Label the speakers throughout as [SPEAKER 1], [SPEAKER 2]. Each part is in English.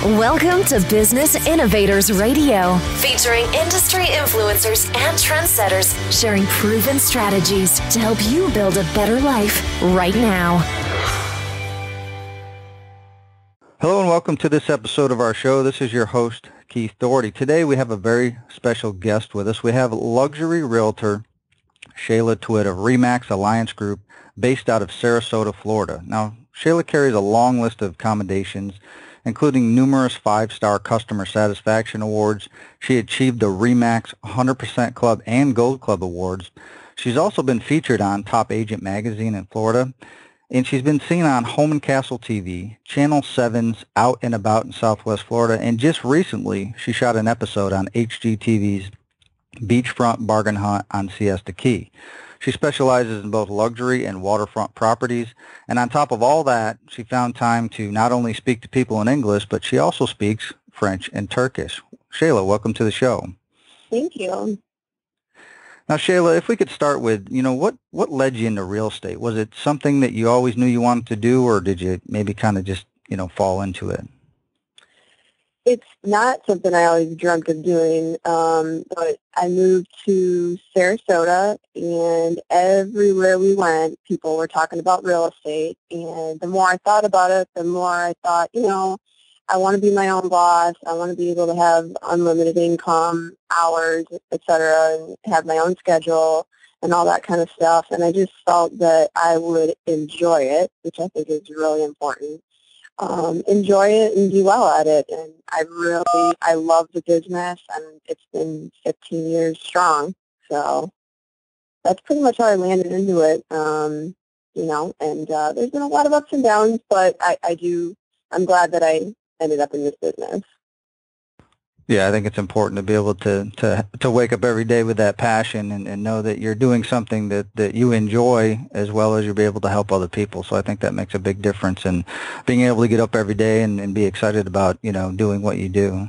[SPEAKER 1] Welcome to Business Innovators Radio, featuring industry influencers and trendsetters sharing proven strategies to help you build a better life right now.
[SPEAKER 2] Hello and welcome to this episode of our show. This is your host, Keith Doherty. Today we have a very special guest with us. We have luxury realtor Shayla Twit of RE/MAX Alliance Group based out of Sarasota, Florida. Now, Shayla carries a long list of commendations, including numerous 5-star customer satisfaction awards. She achieved the RE/MAX 100% Club and Gold Club awards. She's also been featured on Top Agent Magazine in Florida, and she's been seen on Home and Castle TV, Channel 7's Out and About in Southwest Florida, and just recently she shot an episode on HGTV's Beachfront Bargainhunt on Siesta Key. She specializes in both luxury and waterfront properties, and on top of all that, she found time to not only speak to people in English, but she also speaks French and Turkish. Shayla, welcome to the show.
[SPEAKER 3] Thank you.
[SPEAKER 2] Now, Shayla, if we could start with, what led you into real estate? Was it something that you always knew you wanted to do, or did you maybe kind of just, fall into it?
[SPEAKER 3] It's not something I always dreamt of doing, but I moved to Sarasota, and everywhere we went, people were talking about real estate. And the more I thought about it, the more I thought, I want to be my own boss. I want to be able to have unlimited income, hours, et cetera, and have my own schedule and all that kind of stuff. And I just felt that I would enjoy it, which I think is really important. Enjoy it and do well at it. And I love the business, and it's been 15 years strong. So that's pretty much how I landed into it, and there's been a lot of ups and downs, but I'm glad that I ended up in this business.
[SPEAKER 2] Yeah, I think it's important to be able to wake up every day with that passion and know that you're doing something that you enjoy, as well as you'll be able to help other people. So I think that makes a big difference in being able to get up every day and be excited about, doing what you do.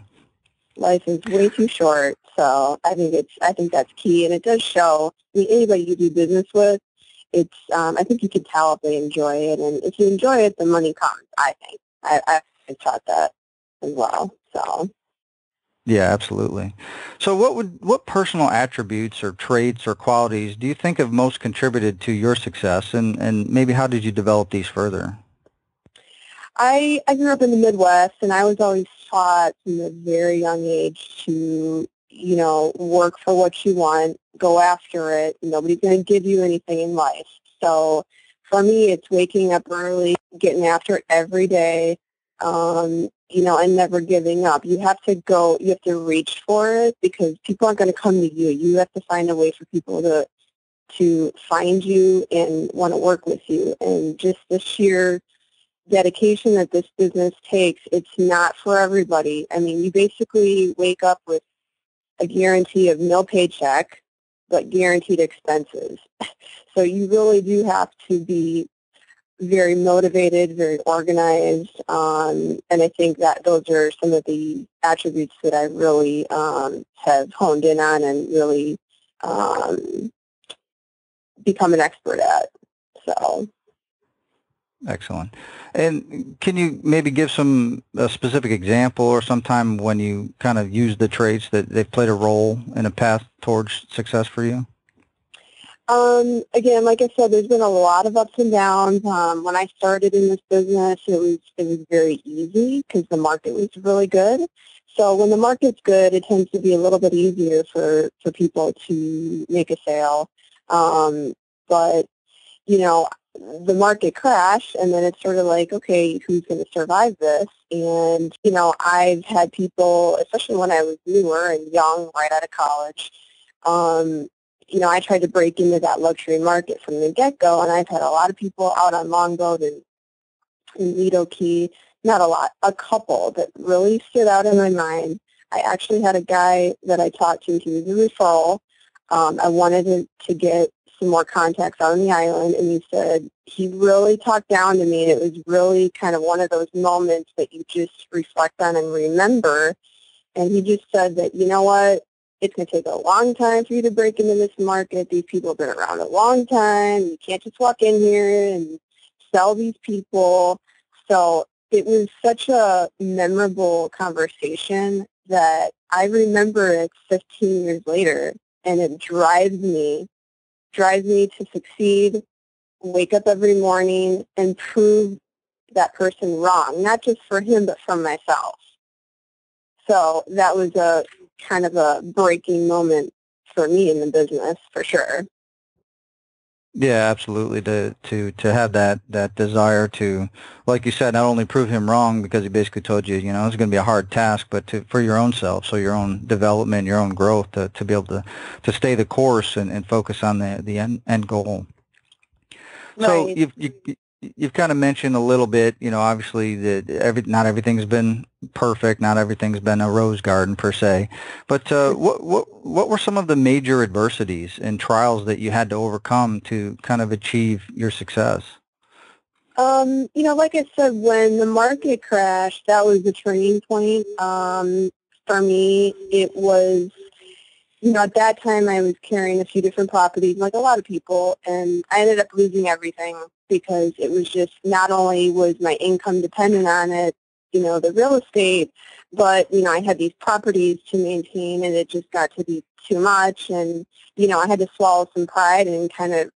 [SPEAKER 3] Life is way too short, so I think that's key, and it does show. Anybody you do business with, I think you can tell if they enjoy it, and if you enjoy it, the money comes, I think. I've taught that as well, so.
[SPEAKER 2] Yeah, absolutely. So what personal attributes or traits or qualities do you think have most contributed to your success, and maybe how did you develop these further?
[SPEAKER 3] I grew up in the Midwest, and I was always taught from a very young age to, work for what you want, go after it. Nobody's going to give you anything in life. So for me, it's waking up early, getting after it every day, and never giving up. You have to reach for it, because people aren't going to come to you. You have to find a way for people to find you and want to work with you. And just the sheer dedication that this business takes, it's not for everybody. I mean, you basically wake up with a guarantee of no paycheck, but guaranteed expenses. So you really do have to be very motivated, very organized, and I think that those are some of the attributes that I really have honed in on and really become an expert at. So.
[SPEAKER 2] Excellent. And can you maybe give a specific example or sometime when you kind of use the traits that they've played a role in a path towards success for you?
[SPEAKER 3] Again, like I said, there's been a lot of ups and downs. When I started in this business, it was very easy because the market was really good. So when the market's good, it tends to be a little bit easier for people to make a sale. But, the market crashed, and then it's sort of like, okay, who's going to survive this? And, I've had people, especially when I was newer and young, right out of college, I tried to break into that luxury market from the get-go, and I've had a lot of people out on Longboat and Lido Key, not a lot, a couple that really stood out in my mind. I actually had a guy that I talked to. He was a referral. I wanted to get some more contacts out on the island, and he really talked down to me, and it was really kind of one of those moments that you just reflect on and remember. And he just said that, you know what, it's going to take a long time for you to break into this market. These people have been around a long time. You can't just walk in here and sell these people. So it was such a memorable conversation that I remember it 15 years later, and it drives me to succeed, wake up every morning, and prove that person wrong, not just for him, but for myself. So that was a kind of a breaking moment for me in the business, for sure.
[SPEAKER 2] Yeah, absolutely. To have that desire to, like you said, not only prove him wrong because he basically told you, you know, it's going to be a hard task, but for your own self, so your own development, your own growth, to be able to stay the course and focus on the end goal. So
[SPEAKER 3] Right.
[SPEAKER 2] you've kind of mentioned a little bit, you know, obviously that not everything's been perfect, not everything's been a rose garden per se, but what were some of the major adversities and trials that you had to overcome to kind of achieve your success?
[SPEAKER 3] You know, like I said, when the market crashed, that was the turning point. For me, it was, you know, at that time I was carrying a few different properties, like a lot of people, and I ended up losing everything because it was just, not only was my income dependent on it, you know, the real estate, but, you know, I had these properties to maintain, and it just got to be too much, and, you know, I had to swallow some pride and kind of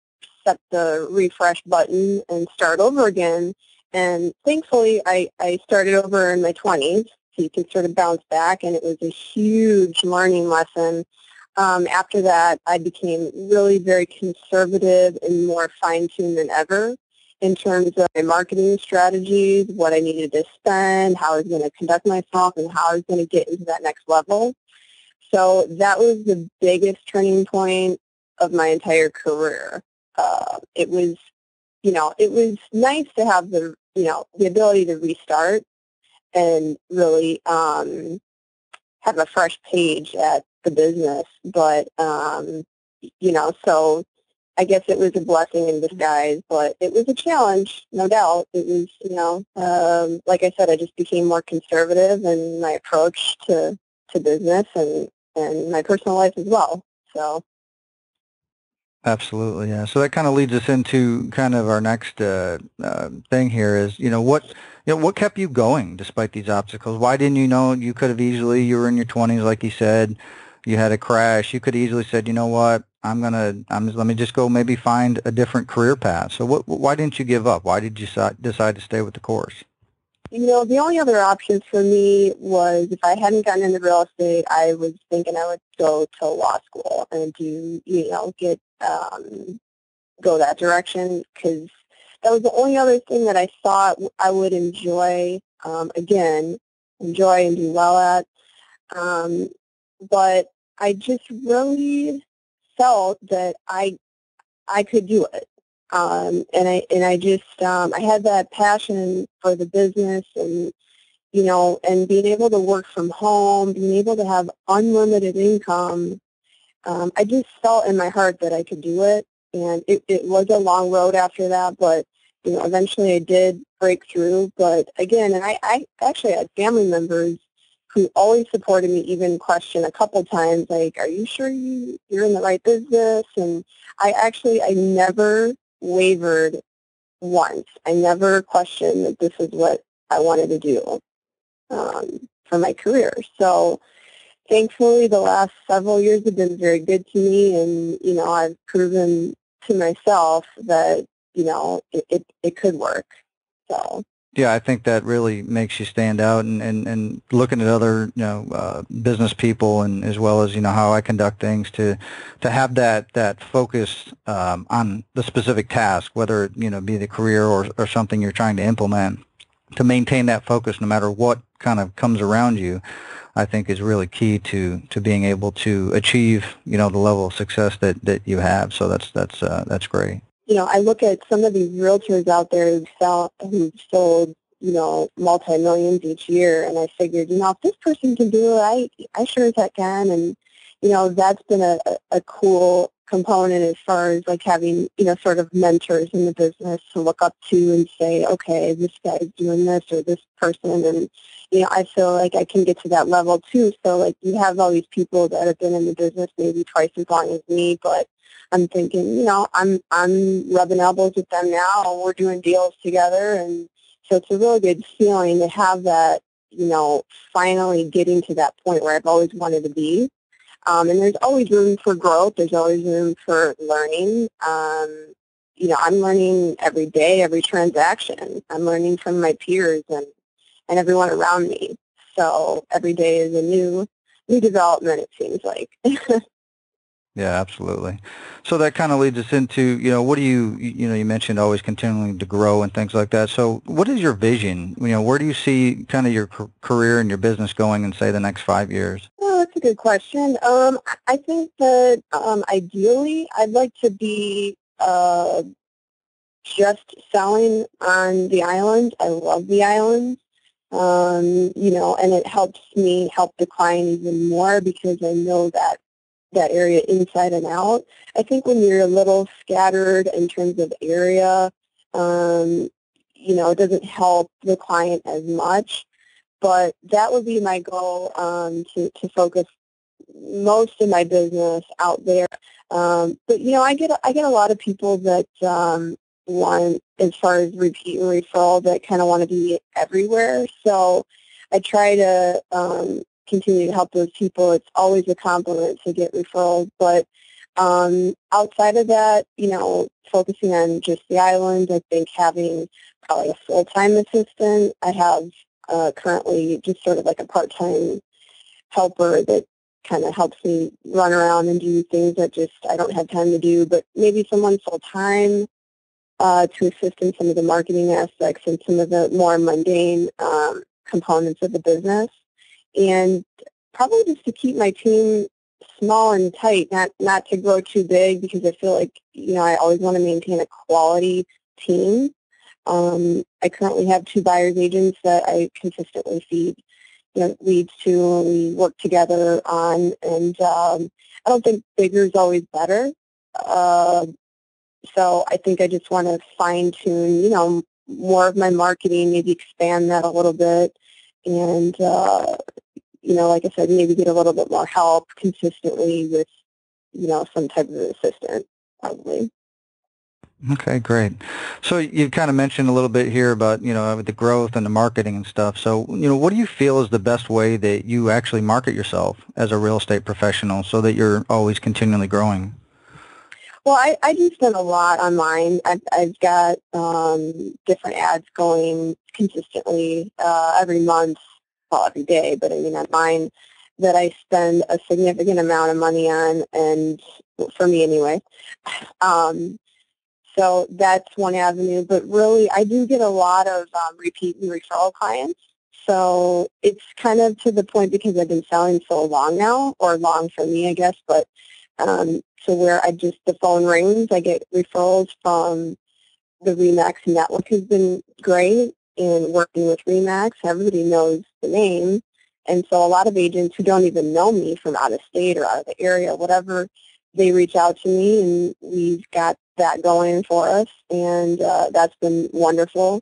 [SPEAKER 3] set the refresh button and start over again. And thankfully, I started over in my 20s, so you can sort of bounce back, and it was a huge learning lesson. After that, I became really very conservative and more fine-tuned than ever in terms of my marketing strategies, what I needed to spend, how I was going to conduct myself, and how I was going to get into that next level. So that was the biggest turning point of my entire career. It was, you know, it was nice to have the, you know, the ability to restart and really have a fresh page at the business. But, you know, so I guess it was a blessing in disguise, but it was a challenge, no doubt. It was, you know, like I said, I just became more conservative in my approach to business and my personal life as well. So.
[SPEAKER 2] Absolutely, yeah. So that kind of leads us into kind of our next thing here is, you know, what kept you going despite these obstacles? Why didn't you know you could have easily, you were in your 20s, like you said, you had a crash. You could easily said, you know what, let me just go maybe find a different career path. So why didn't you give up? Why did you decide to stay with the course?
[SPEAKER 3] You know, the only other option for me was, if I hadn't gotten into real estate, I was thinking I would go to law school and do, you know, go that direction, because that was the only other thing that I thought I would enjoy, enjoy and do well at. But I just really felt that I could do it. I just, I had that passion for the business, and, you know, and being able to work from home, being able to have unlimited income. I just felt in my heart that I could do it, and it was a long road after that, but, you know, eventually I did break through. But again, and I actually had family members who always supported me, even questioned a couple times, like, are you sure you're in the right business? And I never wavered once. I never questioned that this is what I wanted to do for my career. So thankfully, the last several years have been very good to me, and, you know, I've proven to myself that, you know, it could work. So.
[SPEAKER 2] Yeah, I think that really makes you stand out, and looking at other, you know, business people, and as well as, you know, how I conduct things, to have that focus on the specific task, whether it, you know, be the career or something you're trying to implement, to maintain that focus no matter what kind of comes around you, I think is really key to being able to achieve, you know, the level of success that you have. So that's great.
[SPEAKER 3] You know, I look at some of these realtors out there who've sold, you know, multi-millions each year, and I figured, you know, if this person can do it, I sure as heck can. And, you know, that's been a cool component as far as, like, having, you know, sort of mentors in the business to look up to and say, okay, this guy's doing this, or this person, and, you know, I feel like I can get to that level too. So, like, you have all these people that have been in the business maybe twice as long as me, but I'm thinking, you know, I'm rubbing elbows with them now, and we're doing deals together, and So it's a really good feeling to have that, finally getting to that point where I've always wanted to be. And there's always room for growth. There's always room for learning. I'm learning every day, every transaction. I'm learning from my peers and everyone around me. So every day is a new development, it seems like.
[SPEAKER 2] Yeah, absolutely. So that kind of leads us into, what do you mentioned always continuing to grow and things like that. So what is your vision? Where do you see kind of your career and your business going in, say, the next 5 years?
[SPEAKER 3] Oh, that's a good question. I think that ideally I'd like to be just selling on the island. I love the island. And it helps me help the client even more because I know that area inside and out. I think when you're a little scattered in terms of area, it doesn't help the client as much. But that would be my goal, to focus most of my business out there. But I get a lot of people that want, as far as repeat and referral, that kind of want to be everywhere. So I try to continue to help those people. It's always a compliment to get referrals, but outside of that, focusing on just the island, I think having probably a full-time assistant. I have currently just sort of like a part-time helper that kind of helps me run around and do things that just I don't have time to do, but maybe someone full-time to assist in some of the marketing aspects and some of the more mundane components of the business. And probably just to keep my team small and tight, not to grow too big, because I feel like, I always want to maintain a quality team. I currently have 2 buyer's agents that I consistently feed, leads to, and we work together on, and I don't think bigger is always better. So I think I just want to fine-tune, more of my marketing, maybe expand that a little bit, and like I said, maybe get a little bit more help consistently with, some type of assistant, probably.
[SPEAKER 2] Okay, great. So you kind of mentioned a little bit here about, the growth and the marketing and stuff. So, what do you feel is the best way that you actually market yourself as a real estate professional so that you're always continually growing?
[SPEAKER 3] Well, I do spend a lot online. I've got different ads going consistently every month, well, every day, but I mean on mine, that I spend a significant amount of money on, and for me anyway. So that's one avenue, but really I do get a lot of repeat and referral clients. So it's kind of to the point, because I've been selling so long now, or long for me, I guess, but so where the phone rings, I get referrals from the RE/MAX network has been great, and working with RE/MAX, everybody knows the name. And so a lot of agents who don't even know me from out of state or out of the area, whatever, they reach out to me, and we've got that going for us, and that's been wonderful.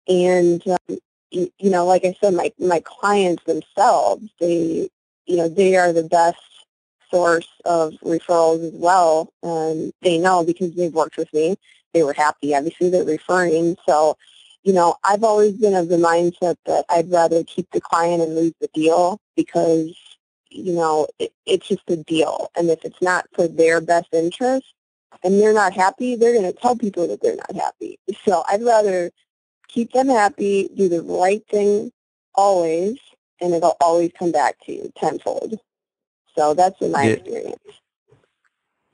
[SPEAKER 3] And, like I said, my clients themselves, they are the best source of referrals as well. And they know, because they've worked with me. They were happy. Obviously, they're referring. So, I've always been of the mindset that I'd rather keep the client and lose the deal, because, it's just a deal. And if it's not for their best interest and they're not happy, they're going to tell people that they're not happy. So I'd rather keep them happy, do the right thing always, and it'll always come back to you tenfold. So that's been my experience.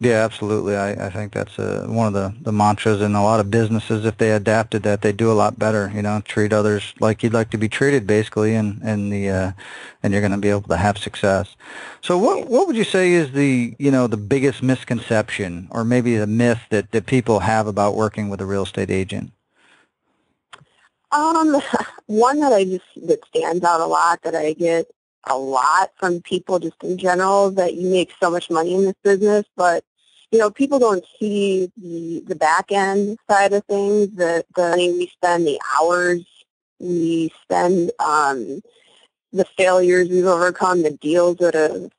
[SPEAKER 2] Yeah, absolutely. I think that's one of the mantras in a lot of businesses. If they adapted that, they do a lot better. Treat others like you'd like to be treated, basically, and you're going to be able to have success. So, what would you say is the biggest misconception, or maybe the myth that people have about working with a real estate agent?
[SPEAKER 3] One that stands out a lot, that I get a lot from people just in general, that you make so much money in this business, but people don't see the back end side of things, the money we spend, the hours we spend, the failures we've overcome, the deals that have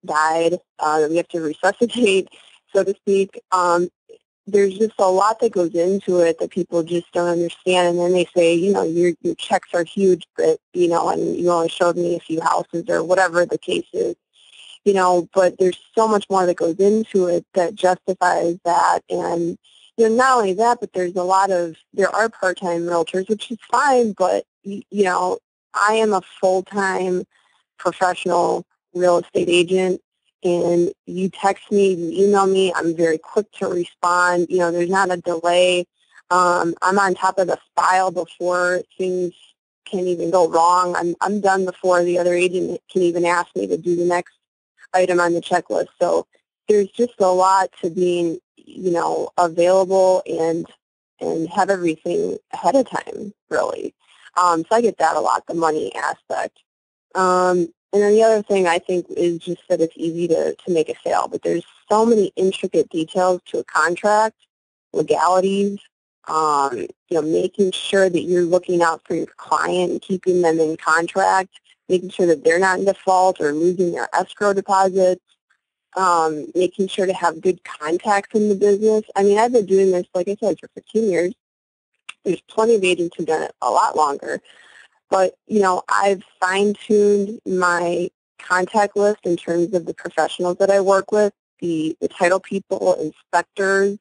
[SPEAKER 3] died, that we have to resuscitate, so to speak. there's just a lot that goes into it that people just don't understand. And then they say, your checks are huge, but, and you only showed me a few houses or whatever the case is, but there's so much more that goes into it that justifies that. And, not only that, but there are part-time realtors, which is fine, but, I am a full-time professional real estate agent, and you text me, you email me, I'm very quick to respond. There's not a delay. I'm on top of the file before things can even go wrong. I'm done before the other agent can even ask me to do the next item on the checklist. So there's just a lot to being, available and have everything ahead of time, really. So I get that a lot, the money aspect. And then the other thing I think is just that it's easy to make a sale, but there's so many intricate details to a contract, legalities, making sure that you're looking out for your client and keeping them in contract, making sure that they're not in default or losing their escrow deposits, making sure to have good contacts in the business. I mean, I've been doing this, like I said, for 15 years. There's plenty of agents who've done it a lot longer. But, I've fine-tuned my contact list in terms of the professionals that I work with, the title people, inspectors,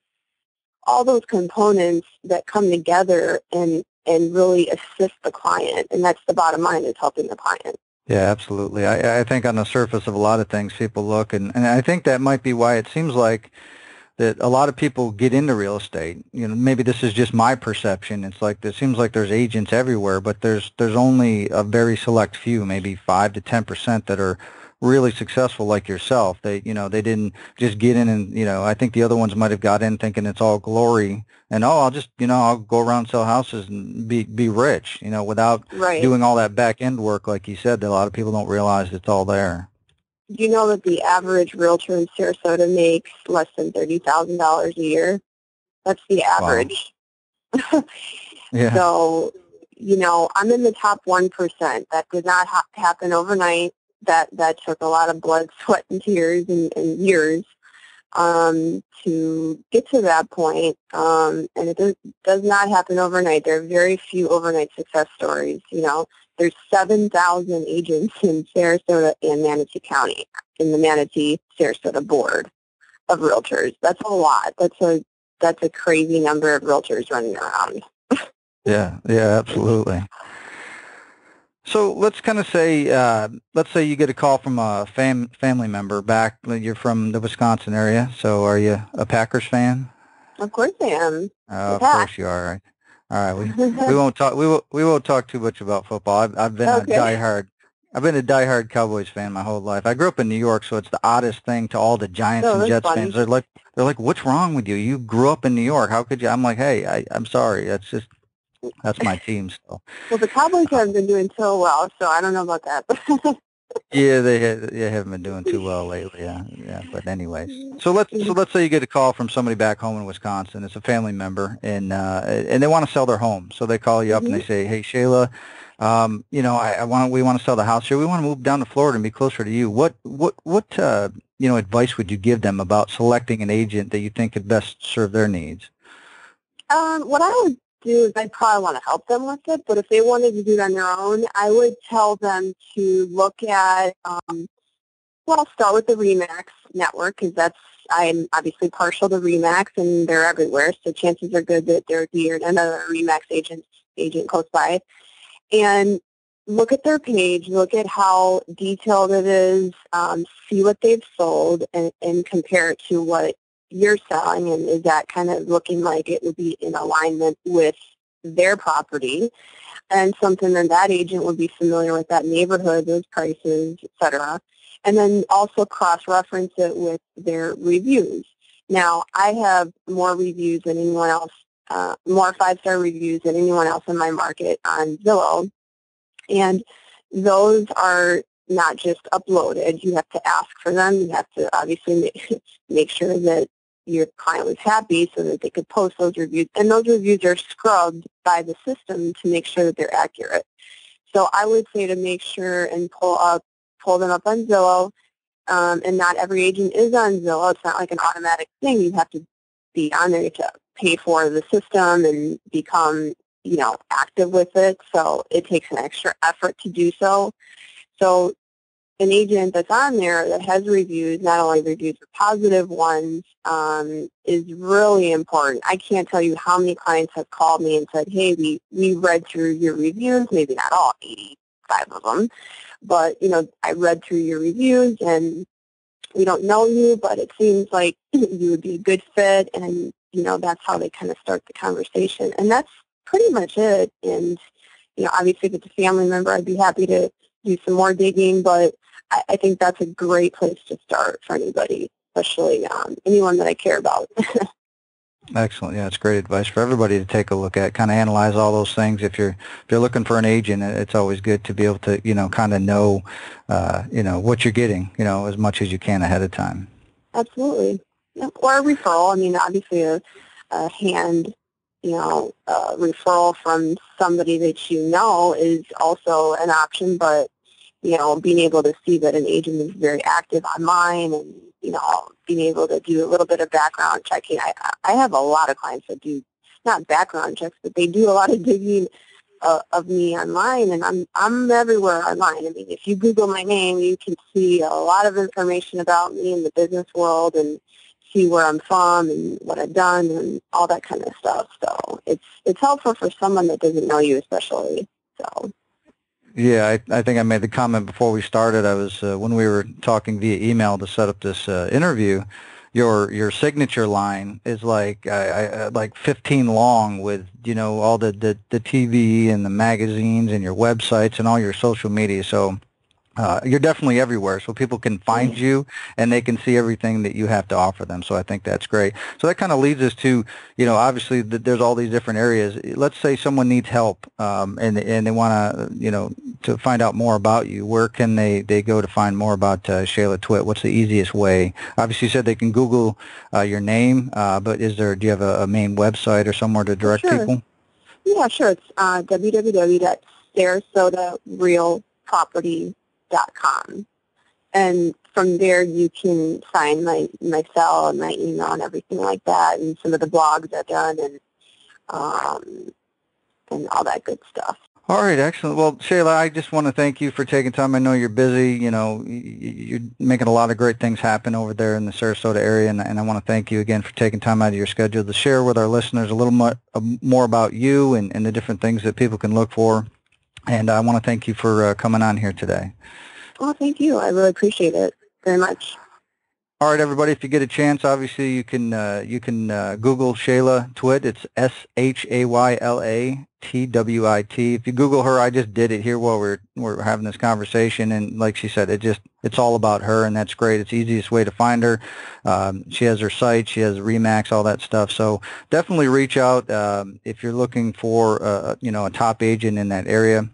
[SPEAKER 3] all those components that come together and really assist the client. And that's the bottom line, is helping the client.
[SPEAKER 2] Yeah, absolutely. I think on the surface of a lot of things, people look, and I think that might be why it seems like that a lot of people get into real estate. Maybe this is just my perception. It's like it seems like there's agents everywhere, but there's only a very select few, maybe 5 to 10% that are really successful like yourself. They they didn't just get in and I think the other ones might have got in thinking it's all glory and I'll just I'll go around and sell houses and be rich, without
[SPEAKER 3] Right.
[SPEAKER 2] doing all that back end work, like you said, that a lot of people don't realize it's all there.
[SPEAKER 3] Do you know that the average realtor in Sarasota makes less than $30,000 a year? That's the average. Wow.
[SPEAKER 2] Yeah.
[SPEAKER 3] So, I'm in the top 1%. That did not happen overnight. That took a lot of blood, sweat, and tears and years to get to that point. And it does not happen overnight. There are very few overnight success stories. There's 7,000 agents in Sarasota and Manatee County in the Manatee-Sarasota Board of Realtors. That's a lot. That's a crazy number of realtors running around.
[SPEAKER 2] Yeah, absolutely. So let's kind of say, let's say you get a call from a family member back. You're from the Wisconsin area, so are you a Packers fan?
[SPEAKER 3] Of course I am.
[SPEAKER 2] Of course you are. Right? All right, we won't talk. We won't talk too much about football. I've been a diehard Cowboys fan my whole life. I grew up in New York, so it's the oddest thing to all the Giants and Jets fans. They're like, what's wrong with you? You grew up in New York. How could you? I'm like, hey, I'm sorry. That's my team still.
[SPEAKER 3] Well, the Cowboys haven't been doing so well, so I don't know about that.
[SPEAKER 2] Yeah, they haven't been doing too well lately. Yeah. But anyways, so let's say you get a call from somebody back home in Wisconsin. It's a family member, and they want to sell their home. So they call you up and they say, "Hey, Shayla, we want to sell the house here. We want to move down to Florida and be closer to you. What advice would you give them about selecting an agent that you think could best serve their needs?"
[SPEAKER 3] What I would do is I'd probably want to help them with it, but if they wanted to do it on their own, I would tell them to look at, start with the RE/MAX network, because I'm obviously partial to RE/MAX, and they're everywhere, so chances are good that there'd be another RE/MAX agent close by. And look at their page, look at how detailed it is, see what they've sold, and compare it to what you're selling, and is that kind of looking like it would be in alignment with their property and something that agent would be familiar with, that neighborhood, those prices, et cetera. And then also cross-reference it with their reviews. Now, I have more reviews than anyone else, more 5-star reviews than anyone else in my market on Zillow, and those are not just uploaded. You have to ask for them. You have to obviously make sure that your client was happy so that they could post those reviews. And those reviews are scrubbed by the system to make sure that they're accurate. So I would say to make sure and pull them up on Zillow. And not every agent is on Zillow. It's not like an automatic thing. You have to be on there. You have to pay for the system and become, active with it. So it takes an extra effort to do so. So an agent that's on there that has reviews, not only reviews but positive ones, is really important. I can't tell you how many clients have called me and said, hey, we read through your reviews, maybe not all 85 of them, but, I read through your reviews and we don't know you, but it seems like you would be a good fit, and, that's how they kind of start the conversation. And that's pretty much it. And, obviously if it's a family member, I'd be happy to do some more digging, but I think that's a great place to start for anybody, especially anyone that I care about.
[SPEAKER 2] Excellent. Yeah, it's great advice for everybody to take a look at, kind of analyze all those things. If you're looking for an agent, it's always good to be able to, kind of know, what you're getting, as much as you can ahead of time.
[SPEAKER 3] Absolutely. Yeah. Or a referral. I mean, obviously a hand, referral from somebody that is also an option, but being able to see that an agent is very active online and, being able to do a little bit of background checking. I have a lot of clients that do, not background checks, but they do a lot of digging of me online, and I'm everywhere online. I mean, if you Google my name, you can see a lot of information about me in the business world and see where I'm from and what I've done and all that kind of stuff. So it's helpful for someone that doesn't know you especially. So.
[SPEAKER 2] Yeah, I think I made the comment before we started. I was when we were talking via email to set up this interview. Your signature line is like 15 long with all the TV and the magazines and your websites and all your social media. So you're definitely everywhere, so people can find you and they can see everything that you have to offer them. So I think that's great. So that kind of leads us to, obviously there's all these different areas. Let's say someone needs help and they want to, to find out more about you. Where can they go to find more about Shayla Twit? What's the easiest way? Obviously, you said they can Google your name, but do you have a main website or somewhere to direct people?
[SPEAKER 3] Yeah, sure. It's www.sarasotarealproperty.com. And from there you can find my cell and my email and everything like that, and some of the blogs I've done and all that good stuff.
[SPEAKER 2] All right, excellent. Well, Shayla, I just want to thank you for taking time. I know you're busy. You're making a lot of great things happen over there in the Sarasota area, and I want to thank you again for taking time out of your schedule to share with our listeners a little more about you and the different things that people can look for. And I want to thank you for coming on here today.
[SPEAKER 3] Well, thank you. I really appreciate it very much.
[SPEAKER 2] All right, everybody. If you get a chance, obviously you can Google Shayla Twit. It's SHAYLA TWIT. If you Google her, I just did it here while we're having this conversation, and like she said, it's all about her, and that's great. It's the easiest way to find her. She has her site, she has Remax, all that stuff. So definitely reach out if you're looking for a top agent in that area.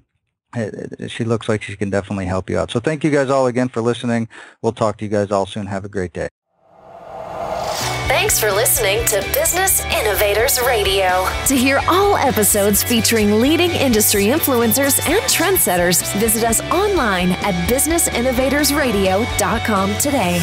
[SPEAKER 2] She looks like she can definitely help you out. So thank you guys all again for listening. We'll talk to you guys all soon. Have a great day.
[SPEAKER 1] Thanks for listening to Business Innovators Radio. To hear all episodes featuring leading industry influencers and trendsetters, visit us online at businessinnovatorsradio.com today.